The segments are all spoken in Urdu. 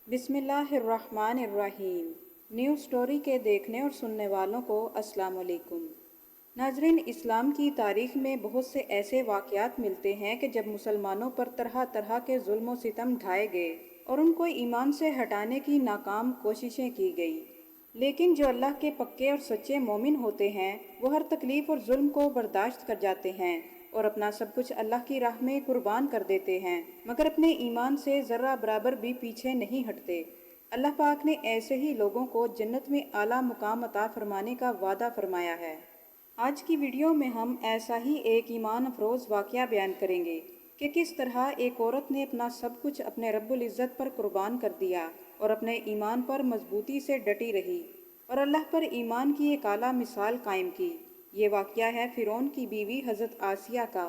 بسم اللہ الرحمن الرحیم۔ نیو سٹوری کے دیکھنے اور سننے والوں کو السلام علیکم۔ ناظرین، اسلام کی تاریخ میں بہت سے ایسے واقعات ملتے ہیں کہ جب مسلمانوں پر طرح طرح کے ظلم و ستم ڈھائے گئے اور ان کو ایمان سے ہٹانے کی ناکام کوششیں کی گئی، لیکن جو اللہ کے پکے اور سچے مومن ہوتے ہیں وہ ہر تکلیف اور ظلم کو برداشت کر جاتے ہیں اور اپنا سب کچھ اللہ کی راہ میں قربان کر دیتے ہیں، مگر اپنے ایمان سے ذرہ برابر بھی پیچھے نہیں ہٹتے۔ اللہ پاک نے ایسے ہی لوگوں کو جنت میں اعلیٰ مقام عطا فرمانے کا وعدہ فرمایا ہے۔ آج کی ویڈیو میں ہم ایسا ہی ایک ایمان افروز واقعہ بیان کریں گے کہ کس طرح ایک عورت نے اپنا سب کچھ اپنے رب العزت پر قربان کر دیا اور اپنے ایمان پر مضبوطی سے ڈٹی رہی اور اللہ پر ایمان کی ایک اعلیٰ مثال قائم کی۔ یہ واقعہ ہے فرعون کی بیوی حضرت آسیہ کا۔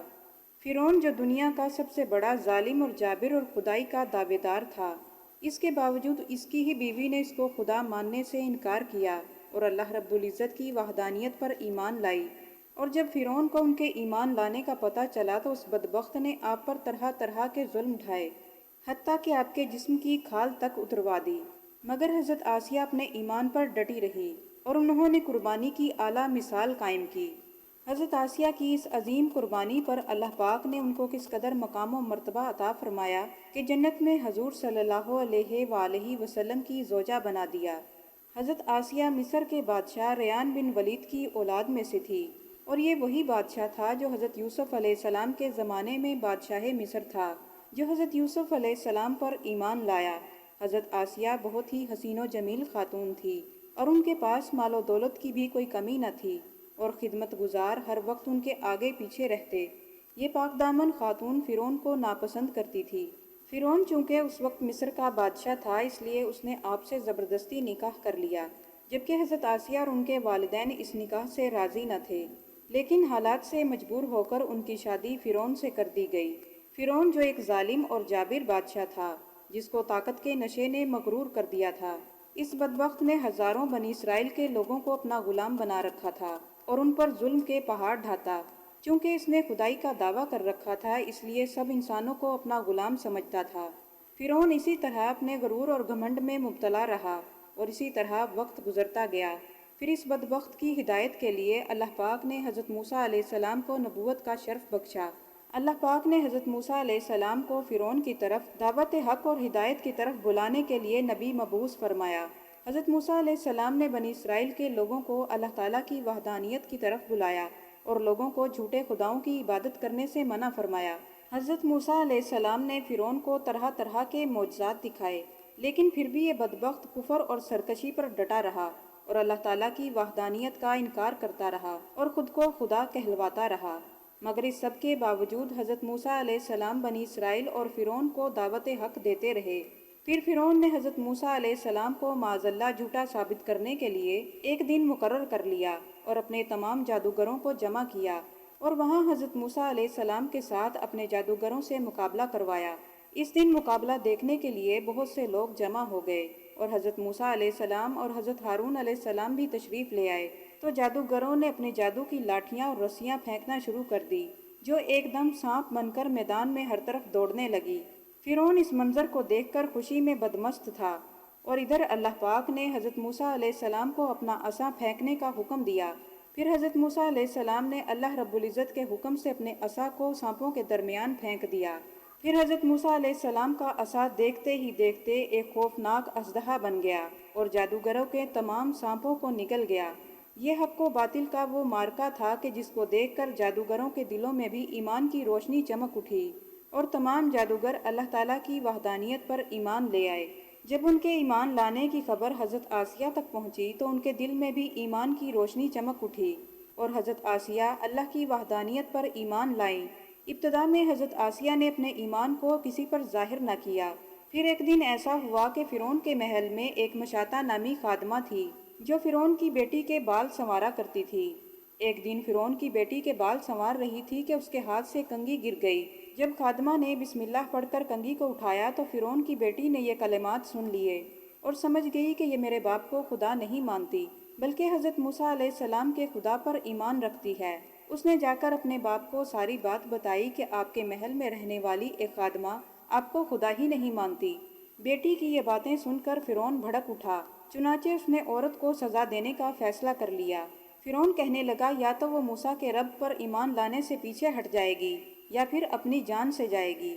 فرعون جو دنیا کا سب سے بڑا ظالم اور جابر اور خدائی کا دعوے دار تھا، اس کے باوجود اس کی ہی بیوی نے اس کو خدا ماننے سے انکار کیا اور اللہ رب العزت کی وحدانیت پر ایمان لائی۔ اور جب فرعون کو ان کے ایمان لانے کا پتہ چلا تو اس بدبخت نے آپ پر طرح طرح کے ظلم ڈھائے، حتیٰ کہ آپ کے جسم کی کھال تک اتروا دی، مگر حضرت آسیہ اپنے ایمان پر ڈٹی رہی اور انہوں نے قربانی کی اعلیٰ مثال قائم کی۔ حضرت آسیہ کی اس عظیم قربانی پر اللہ پاک نے ان کو کس قدر مقام و مرتبہ عطا فرمایا کہ جنت میں حضور صلی اللہ علیہ وآلہ وسلم کی زوجہ بنا دیا۔ حضرت آسیہ مصر کے بادشاہ ریان بن ولید کی اولاد میں سے تھی اور یہ وہی بادشاہ تھا جو حضرت یوسف علیہ السلام کے زمانے میں بادشاہ مصر تھا، جو حضرت یوسف علیہ السلام پر ایمان لایا۔ حضرت آسیہ بہت ہی حسین و جمیل خاتون تھی اور ان کے پاس مال و دولت کی بھی کوئی کمی نہ تھی اور خدمت گزار ہر وقت ان کے آگے پیچھے رہتے۔ یہ پاک دامن خاتون فرعون کو ناپسند کرتی تھی۔ فرعون چونکہ اس وقت مصر کا بادشاہ تھا، اس لیے اس نے آپ سے زبردستی نکاح کر لیا، جبکہ حضرت آسیہ اور ان کے والدین اس نکاح سے راضی نہ تھے، لیکن حالات سے مجبور ہو کر ان کی شادی فرعون سے کر دی گئی۔ فرعون جو ایک ظالم اور جابر بادشاہ تھا، جس کو طاقت کے نشے نے مغرور کر دیا تھا، اس بدبخت نے ہزاروں بنی اسرائیل کے لوگوں کو اپنا غلام بنا رکھا تھا اور ان پر ظلم کے پہاڑ ڈھاتا۔ چونکہ اس نے خدائی کا دعویٰ کر رکھا تھا، اس لیے سب انسانوں کو اپنا غلام سمجھتا تھا۔ فرعون اسی طرح اپنے غرور اور گھمنڈ میں مبتلا رہا اور اسی طرح وقت گزرتا گیا۔ پھر اس بدبخت کی ہدایت کے لیے اللہ پاک نے حضرت موسیٰ علیہ السلام کو نبوت کا شرف بخشا۔ اللہ پاک نے حضرت موسیٰ علیہ السلام کو فرعون کی طرف دعوت حق اور ہدایت کی طرف بلانے کے لیے نبی مبعوث فرمایا۔ حضرت موسیٰ علیہ السلام نے بنی اسرائیل کے لوگوں کو اللہ تعالیٰ کی وحدانیت کی طرف بلایا اور لوگوں کو جھوٹے خداؤں کی عبادت کرنے سے منع فرمایا۔ حضرت موسیٰ علیہ السلام نے فرعون کو طرح طرح کے معجزات دکھائے، لیکن پھر بھی یہ بدبخت کفر اور سرکشی پر ڈٹا رہا اور اللہ تعالیٰ کی وحدانیت کا انکار کرتا رہا اور خود کو خدا کہلواتا رہا۔ مگر اس سب کے باوجود حضرت موسیٰ علیہ السلام بنی اسرائیل اور فرعون کو دعوت حق دیتے رہے۔ پھر فرعون نے حضرت موسیٰ علیہ السلام کو معاذ اللہ جھوٹا ثابت کرنے کے لیے ایک دن مقرر کر لیا اور اپنے تمام جادوگروں کو جمع کیا اور وہاں حضرت موسیٰ علیہ السلام کے ساتھ اپنے جادوگروں سے مقابلہ کروایا۔ اس دن مقابلہ دیکھنے کے لیے بہت سے لوگ جمع ہو گئے اور حضرت موسیٰ علیہ السلام اور حضرت ہارون علیہ السلام بھی تشریف لے آئے، تو جادوگروں نے اپنے جادو کی لاٹھیاں اور رسیاں پھینکنا شروع کر دی، جو ایک دم سانپ بن کر میدان میں ہر طرف دوڑنے لگی۔ فرعون اس منظر کو دیکھ کر خوشی میں بدمست تھا اور ادھر اللہ پاک نے حضرت موسیٰ علیہ السلام کو اپنا عصا پھینکنے کا حکم دیا۔ پھر حضرت موسیٰ علیہ السلام نے اللہ رب العزت کے حکم سے اپنے عصا کو سانپوں کے درمیان پھینک دیا۔ پھر حضرت موسیٰ علیہ السلام کا عصا دیکھتے ہی دیکھتے ایک خوفناک اژدہا بن گیا اور جادوگروں کے تمام سانپوں کو نگل گیا۔ یہ حق و باطل کا وہ معرکہ تھا کہ جس کو دیکھ کر جادوگروں کے دلوں میں بھی ایمان کی روشنی چمک اٹھی اور تمام جادوگر اللہ تعالیٰ کی وحدانیت پر ایمان لے آئے۔ جب ان کے ایمان لانے کی خبر حضرت آسیہ تک پہنچی تو ان کے دل میں بھی ایمان کی روشنی چمک اٹھی اور حضرت آسیہ اللہ کی وحدانیت پر ایمان لائیں۔ ابتدا میں حضرت آسیہ نے اپنے ایمان کو کسی پر ظاہر نہ کیا۔ پھر ایک دن ایسا ہوا کہ فرعون کے محل میں ایک مشاطہ نامی خادمہ تھی جو فرعون کی بیٹی کے بال سنوارا کرتی تھی۔ ایک دن فرعون کی بیٹی کے بال سنوار رہی تھی کہ اس کے ہاتھ سے کنگھی گر گئی۔ جب خادمہ نے بسم اللہ پڑھ کر کنگھی کو اٹھایا تو فرعون کی بیٹی نے یہ کلمات سن لیے اور سمجھ گئی کہ یہ میرے باپ کو خدا نہیں مانتی بلکہ حضرت موسیٰ علیہ السلام کے خدا پر ایمان رکھتی ہے۔ اس نے جا کر اپنے باپ کو ساری بات بتائی کہ آپ کے محل میں رہنے والی ایک خادمہ آپ کو خدا ہی نہیں مانتی۔ بیٹی کی یہ باتیں سن کر فرعون بھڑک اٹھا، چنانچہ اس نے عورت کو سزا دینے کا فیصلہ کر لیا۔ فرعون کہنے لگا یا تو وہ موسیٰ کے رب پر ایمان لانے سے پیچھے ہٹ جائے گی یا پھر اپنی جان سے جائے گی۔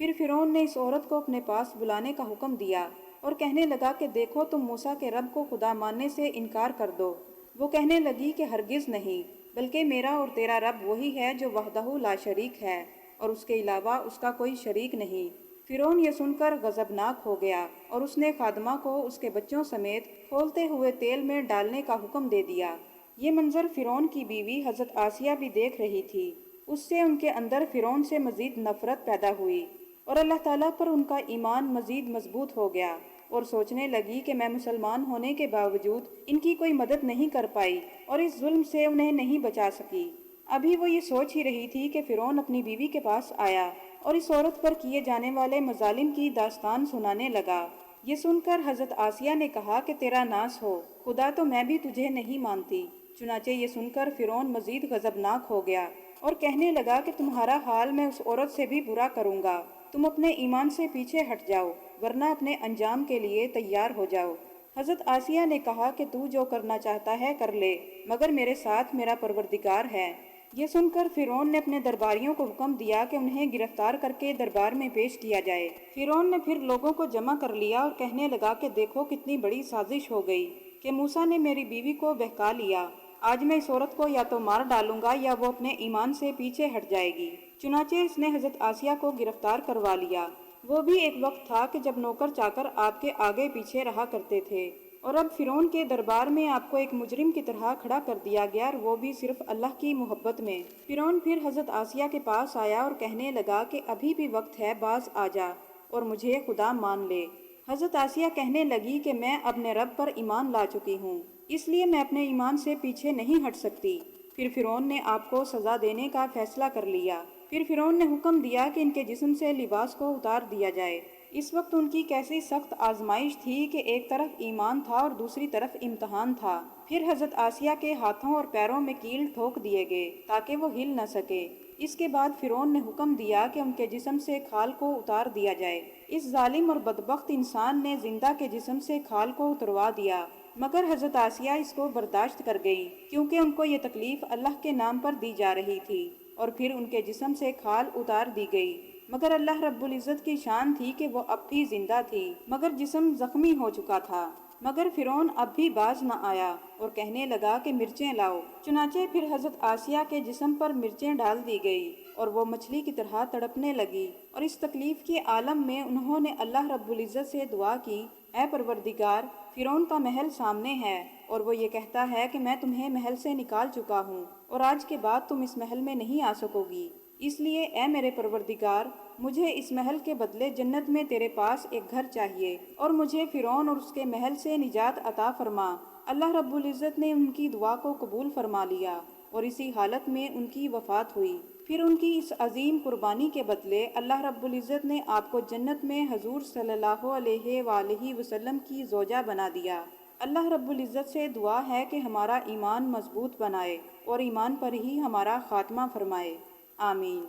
پھر فرعون نے اس عورت کو اپنے پاس بلانے کا حکم دیا اور کہنے لگا کہ دیکھو تم موسیٰ کے رب کو خدا ماننے سے انکار کر دو۔ وہ کہنے لگی کہ ہرگز نہیں، بلکہ میرا اور تیرا رب وہی ہے جو وحدہ لا شریک ہے اور اس کے علاوہ اس کا کوئی شریک نہیں۔ فرعون یہ سن کر غضبناک ہو گیا اور اس نے خادمہ کو اس کے بچوں سمیت کھولتے ہوئے تیل میں ڈالنے کا حکم دے دیا۔ یہ منظر فرعون کی بیوی حضرت آسیہ بھی دیکھ رہی تھی۔ اس سے ان کے اندر فرعون سے مزید نفرت پیدا ہوئی اور اللہ تعالیٰ پر ان کا ایمان مزید مضبوط ہو گیا، اور سوچنے لگی کہ میں مسلمان ہونے کے باوجود ان کی کوئی مدد نہیں کر پائی اور اس ظلم سے انہیں نہیں بچا سکی۔ ابھی وہ یہ سوچ ہی رہی تھی کہ فرعون اپنی بیوی کے پاس آیا اور اس عورت پر کیے جانے والے مظالم کی داستان سنانے لگا۔ یہ سن کر حضرت آسیہ نے کہا کہ تیرا ناس ہو، خدا تو میں بھی تجھے نہیں مانتی۔ چنانچہ یہ سن کر فرعون مزید غضبناک ہو گیا اور کہنے لگا کہ تمہارا حال میں اس عورت سے بھی برا کروں گا۔ تم اپنے ایمان سے پیچھے ہٹ جاؤ ورنہ اپنے انجام کے لیے تیار ہو جاؤ۔ حضرت آسیہ نے کہا کہ تو جو کرنا چاہتا ہے کر لے، مگر میرے ساتھ میرا پروردگار ہے۔ یہ سن کر فرعون نے اپنے درباریوں کو حکم دیا کہ انہیں گرفتار کر کے دربار میں پیش کیا جائے۔ فرعون نے پھر لوگوں کو جمع کر لیا اور کہنے لگا کہ دیکھو کتنی بڑی سازش ہو گئی کہ موسیٰ نے میری بیوی کو بہکا لیا۔ آج میں اس عورت کو یا تو مار ڈالوں گا یا وہ اپنے ایمان سے پیچھے ہٹ جائے گی۔ چنانچہ اس نے حضرت آسیہ کو گرفتار کروا لیا۔ وہ بھی ایک وقت تھا کہ جب نوکر چاکر آپ کے آگے پیچھے رہا کرتے تھے، اور اب فرعون کے دربار میں آپ کو ایک مجرم کی طرح کھڑا کر دیا گیا، اور وہ بھی صرف اللہ کی محبت میں۔ فرعون پھر حضرت آسیہ کے پاس آیا اور کہنے لگا کہ ابھی بھی وقت ہے، باز آ جا اور مجھے خدا مان لے۔ حضرت آسیہ کہنے لگی کہ میں اپنے رب پر ایمان لا چکی ہوں، اس لیے میں اپنے ایمان سے پیچھے نہیں ہٹ سکتی۔ پھر فرعون نے آپ کو سزا دینے کا فیصلہ کر لیا۔ پھر فرعون نے حکم دیا کہ ان کے جسم سے لباس کو اتار دیا جائے۔ اس وقت ان کی کیسی سخت آزمائش تھی کہ ایک طرف ایمان تھا اور دوسری طرف امتحان تھا۔ پھر حضرت آسیہ کے ہاتھوں اور پیروں میں کیل ٹھوک دیے گئے تاکہ وہ ہل نہ سکے۔ اس کے بعد فرعون نے حکم دیا کہ ان کے جسم سے کھال کو اتار دیا جائے۔ اس ظالم اور بدبخت انسان نے زندہ کے جسم سے کھال کو اتروا دیا، مگر حضرت آسیہ اس کو برداشت کر گئی کیونکہ ان کو یہ تکلیف اللہ کے نام پر دی جا رہی تھی، اور پھر ان کے جسم سے کھال اتار دی گئی۔ مگر اللہ رب العزت کی شان تھی کہ وہ اب بھی زندہ تھی، مگر جسم زخمی ہو چکا تھا۔ مگر فرعون اب بھی باز نہ آیا اور کہنے لگا کہ مرچیں لاؤ۔ چنانچہ پھر حضرت آسیہ کے جسم پر مرچیں ڈال دی گئی اور وہ مچھلی کی طرح تڑپنے لگی، اور اس تکلیف کے عالم میں انہوں نے اللہ رب العزت سے دعا کی، اے پروردگار، فرعون کا محل سامنے ہے اور وہ یہ کہتا ہے کہ میں تمہیں محل سے نکال چکا ہوں اور آج کے بعد تم اس محل میں نہیں آ سکو گی، اس لیے اے میرے پروردگار، مجھے اس محل کے بدلے جنت میں تیرے پاس ایک گھر چاہیے اور مجھے فرعون اور اس کے محل سے نجات عطا فرما۔ اللہ رب العزت نے ان کی دعا کو قبول فرما لیا اور اسی حالت میں ان کی وفات ہوئی۔ پھر ان کی اس عظیم قربانی کے بدلے اللہ رب العزت نے آپ کو جنت میں حضور صلی اللہ علیہ وآلہ وسلم کی زوجہ بنا دیا۔ اللہ رب العزت سے دعا ہے کہ ہمارا ایمان مضبوط بنائے اور ایمان پر ہی ہمارا خاتمہ فرمائے۔ آمین۔